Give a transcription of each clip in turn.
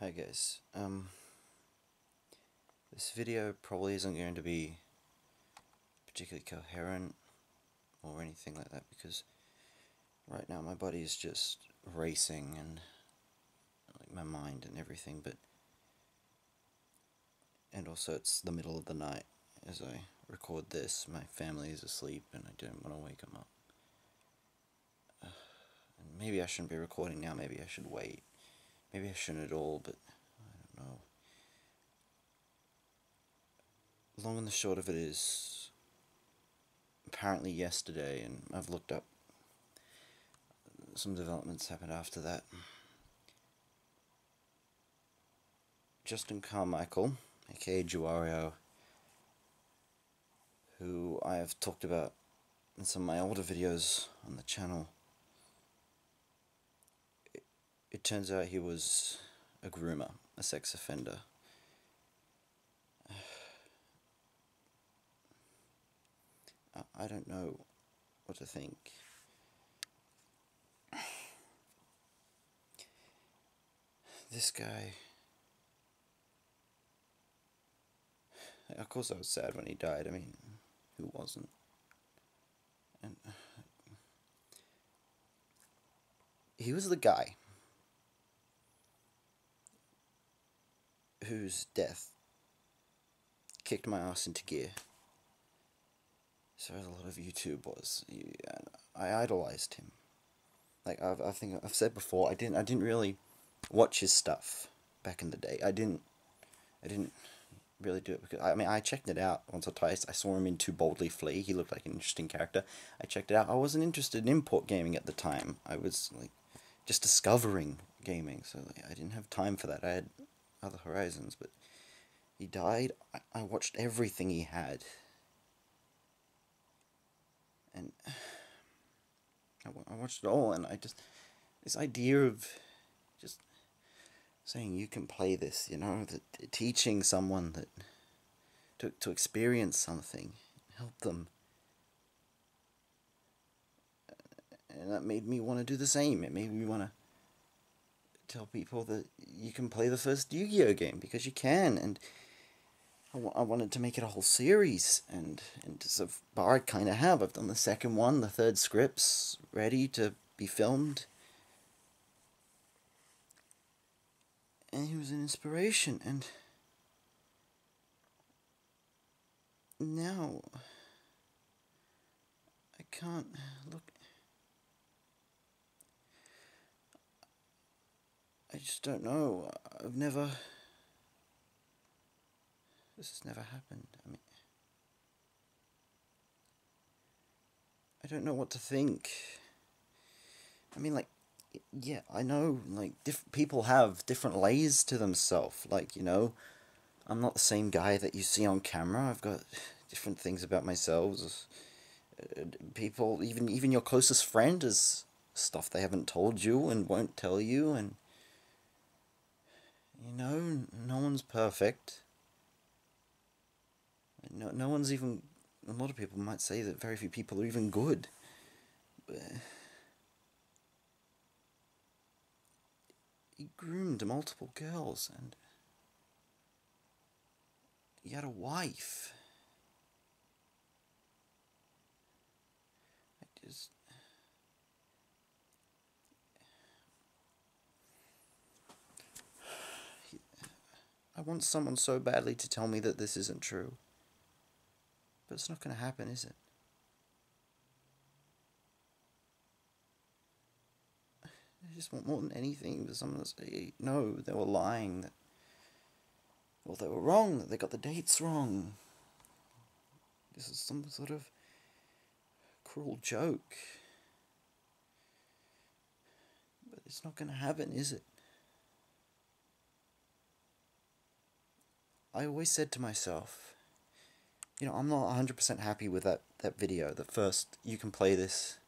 Hi guys, this video probably isn't going to be particularly coherent or anything like that because right now my body is just racing and like my mind and everything, and also it's the middle of the night as I record this. My family is asleep and I don't want to wake them up. And maybe I shouldn't be recording now, maybe I should wait. Maybe I shouldn't at all, but I don't know. Long and the short of it is, apparently yesterday, and I've looked up, some developments happened after that. Justin Carmichael, aka Jewwario, who I have talked about in some of my older videos on the channel, it turns out he was a groomer, a sex offender. I don't know what to think. This guy... Of course I was sad when he died, I mean, who wasn't? And he was the guy whose death kicked my ass into gear. So a lot of YouTube was. I idolized him. Like I think I've said before, I didn't really watch his stuff back in the day. I didn't really do it because I checked it out once or twice. I saw him in Too Boldly Flee. He looked like an interesting character. I checked it out. I wasn't interested in import gaming at the time. I was like just discovering gaming, so like, I didn't have time for that. I had other horizons. But he died. I watched everything he had, and I watched it all, and this idea of just saying you can play this, you know, that teaching someone that to experience something, help them, and that made me want to do the same. It made me want to tell people that you can play the first Yu-Gi-Oh game, because you can, and I wanted to make it a whole series, and so far I kind of have. I've done the second one, the third script's ready to be filmed. And he was an inspiration, and now I can't look. I just don't know. This has never happened. I mean, I don't know what to think. I mean, like, yeah, I know, like, people have different layers to themselves. Like, you know, I'm not the same guy that you see on camera. I've got different things about myself. People, even your closest friend, is stuff they haven't told you and won't tell you, and you know, no one's perfect. No one's even. A lot of people might say that very few people are even good. But he groomed multiple girls, and he had a wife. I want someone so badly to tell me that this isn't true. But it's not going to happen, is it? I just want more than anything for someone to say, no, they were lying, or they were wrong, that they got the dates wrong. This is some sort of cruel joke. But it's not going to happen, is it? I always said to myself, you know, I'm not 100% happy with that video, the first, you can play this,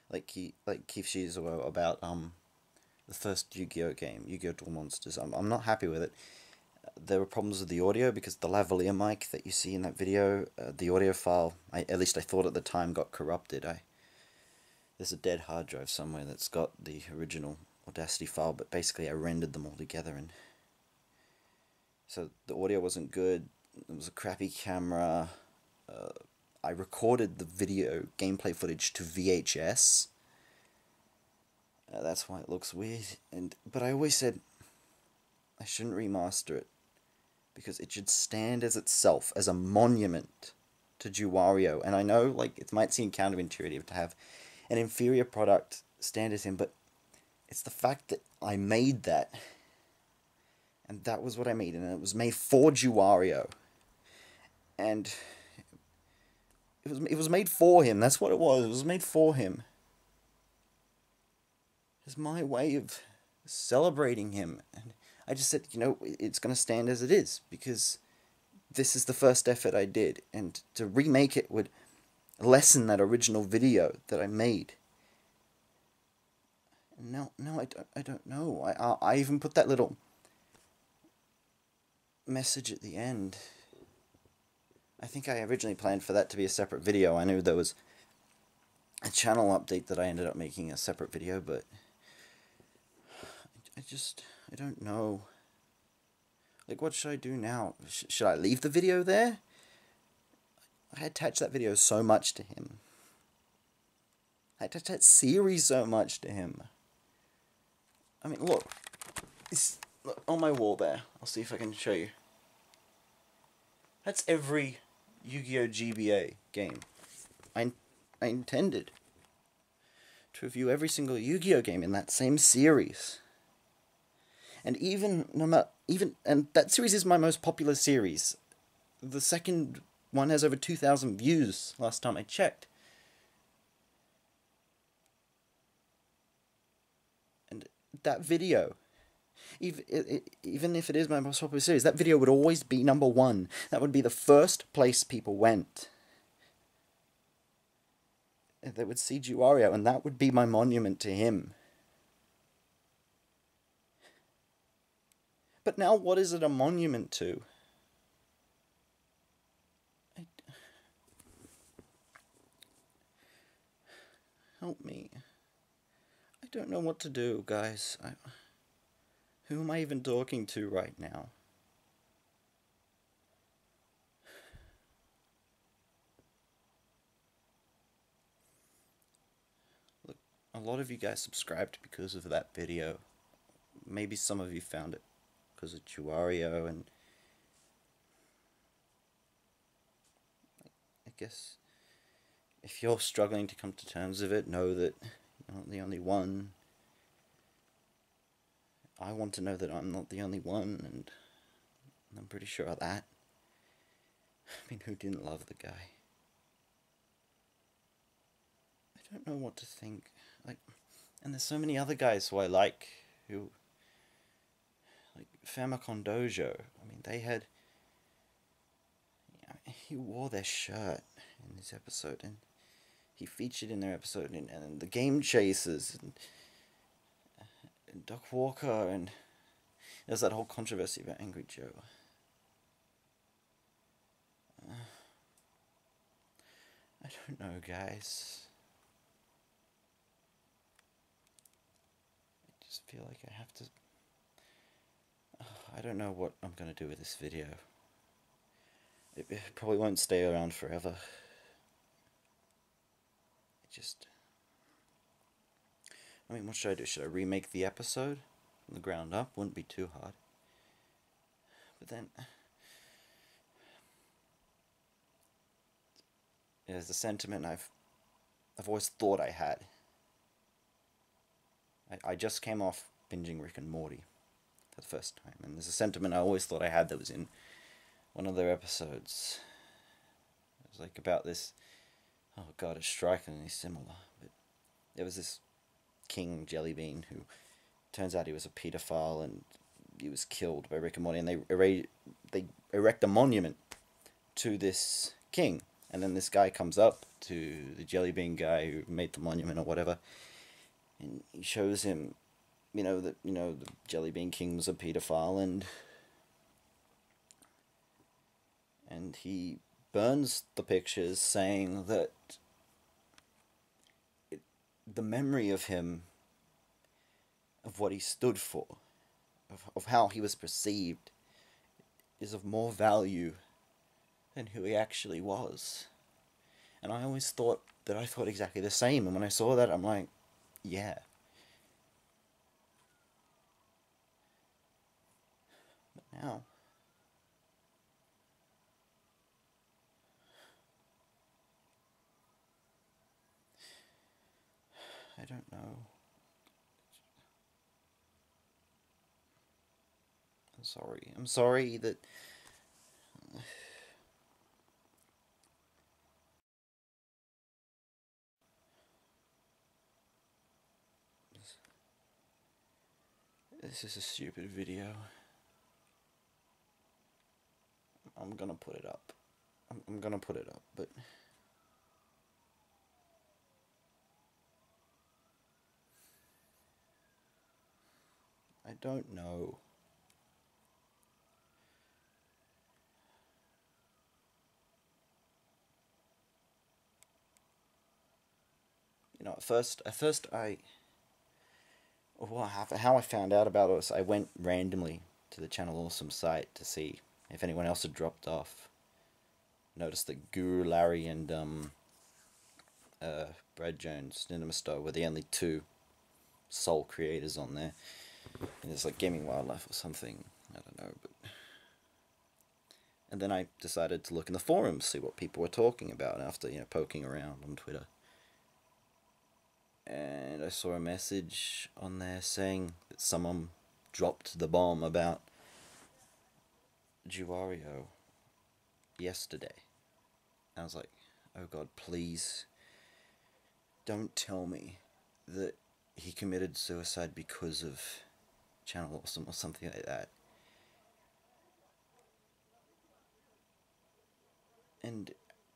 like Keith Shizuo, about the first Yu-Gi-Oh game, Yu-Gi-Oh! Duel Monsters. I'm not happy with it. There were problems with the audio, because the lavalier mic that you see in that video, the audio file, at least I thought at the time, got corrupted. There's a dead hard drive somewhere that's got the original Audacity file, but basically I rendered them all together, and so the audio wasn't good. It was a crappy camera. I recorded the video gameplay footage to VHS. That's why it looks weird. But I always said I shouldn't remaster it because it should stand as itself, as a monument to Jewwario. And I know, like, it might seem counterintuitive to have an inferior product stand as him, but it's the fact that I made that, and that was what I made, and it was made for Jewwario, and it was made for him. That's what it was. It was made for him. It's my way of celebrating him, and I just said, you know, it's going to stand as it is, because this is the first effort I did, and to remake it would lessen that original video that I made. No, I don't know. I even put that little message at the end. I think I originally planned for that to be a separate video. I knew there was a channel update that I ended up making a separate video, but I don't know. Like, what should I do now? Should I leave the video there? I attached that video so much to him. I attached that series so much to him. I mean, look. Look on my wall there. I'll see if I can show you. That's every Yu-Gi-Oh! GBA game. I intended to review every single Yu-Gi-Oh! Game in that same series. And and that series is my most popular series. The second one has over 2,000 views last time I checked. And that video, even if it is my most popular series, that video would always be number one. That would be the first place people went. They would see Jewwario, and that would be my monument to him. But now, what is it a monument to? Help me. I don't know what to do, guys. Who am I even talking to right now? Look, a lot of you guys subscribed because of that video. Maybe some of you found it because of Jewwario, and I guess if you're struggling to come to terms with it, know that you're not the only one. I want to know that I'm not the only one, and I'm pretty sure of that. I mean, who didn't love the guy? I don't know what to think. Like, and there's so many other guys who I like, who, like Famicom Dojo. I mean, they had, he wore their shirt in this episode, and he featured in their episode, and the Game Chasers, and Doc Walker, and there's that whole controversy about Angry Joe. I don't know, guys. I just feel like I have to... I don't know what I'm going to do with this video. It probably won't stay around forever. I mean, what should I do? Should I remake the episode from the ground up? Wouldn't be too hard. But then... there's the sentiment I've always thought I had. I just came off binging Rick and Morty for the first time, and there's a sentiment I always thought I had that was in one of their episodes. It was like about this... oh god, it's strikingly similar. But there was this King Jellybean who turns out he was a pedophile, and he was killed by Rick and Morty, and they erect a monument to this king. And then this guy comes up to the Jellybean guy who made the monument or whatever, and he shows him, that the Jellybean King was a pedophile, and he burns the pictures, saying that the memory of him, of of what he stood for, of how he was perceived, is of more value than who he actually was. And I always thought that I thought exactly the same, and when I saw that, I'm like, yeah. But now, I don't know. I'm sorry. I'm sorry that... This is a stupid video. I'm gonna put it up. I'm gonna put it up, but... I don't know. You know, at first how I found out about it was I went randomly to the Channel Awesome site to see if anyone else had dropped off. Noticed that Guru Larry and Brad Jones, Cinema Star, were the only two sole creators on there. And it's like Gaming Wildlife or something. I don't know, but... And then I decided to look in the forums, see what people were talking about after, you know, poking around on Twitter. And I saw a message on there saying that someone dropped the bomb about Jewwario yesterday. And I was like, oh god, please don't tell me that he committed suicide because of Channel Awesome or something like that. And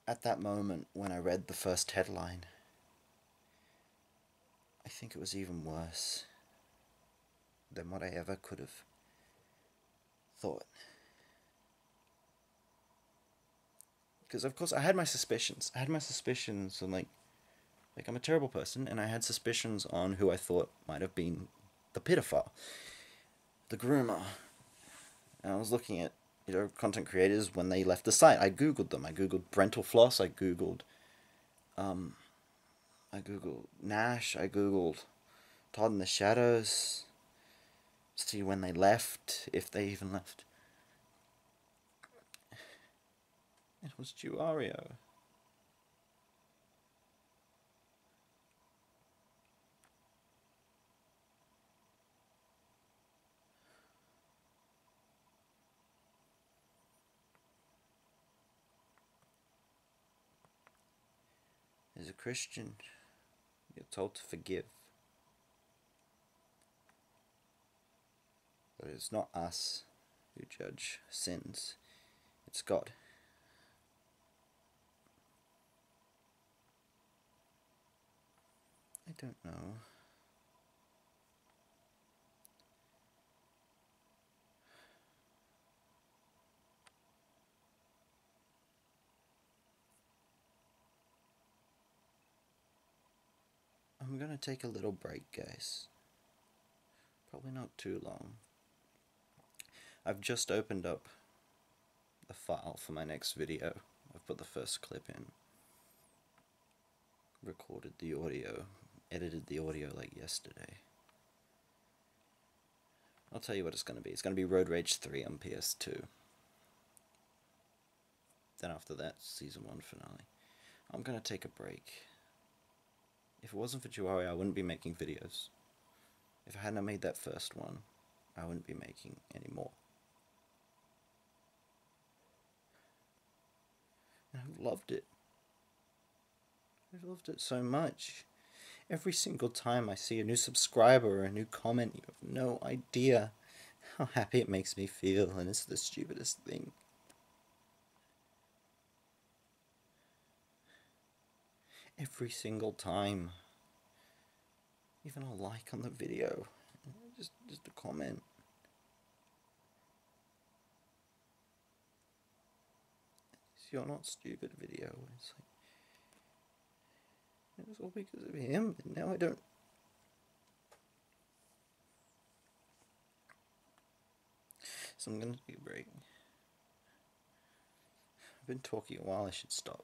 at that moment, when I read the first headline, I think it was even worse than what I ever could have thought. Because of course I had my suspicions. And like I'm a terrible person, and I had suspicions on who I thought might have been the pedophile, the groomer. And I was looking at, you know, content creators when they left the site. I googled them. I googled Brental Floss. I googled Nash. I googled Todd in the Shadows. See when they left, if they even left. It was Jewwario. As a Christian, you're told to forgive. But it's not us who judge sins, it's God. I don't know. I'm gonna take a little break, guys. Probably not too long. I've just opened up the file for my next video. I've put the first clip in. Recorded the audio. Edited the audio like yesterday. I'll tell you what it's gonna be. It's gonna be Road Rage 3 on PS2. Then after that, Season 1 finale. I'm gonna take a break. If it wasn't for Jewwario, I wouldn't be making videos. If I hadn't made that first one, I wouldn't be making any more. And I've loved it. I've loved it so much. Every single time I see a new subscriber or a new comment, you have no idea how happy it makes me feel, and it's the stupidest thing. Every single time. Even a like on the video. Just a comment. It's You're Not Stupid video. It's like, it was all because of him, and now I don't... So I'm gonna take a break. I've been talking a while, I should stop.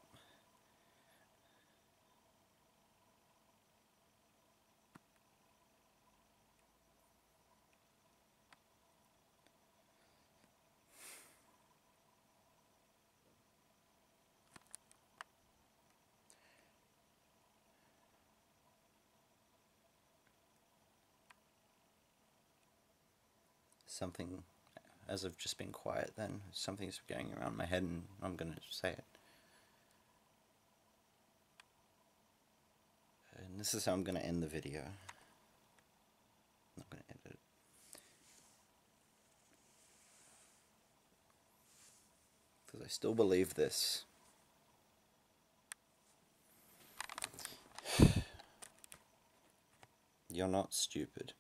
Something, as I've just been quiet then, something's going around my head and I'm gonna say it. And this is how I'm gonna end the video. I'm not gonna edit it. Because I still believe this. You're not stupid.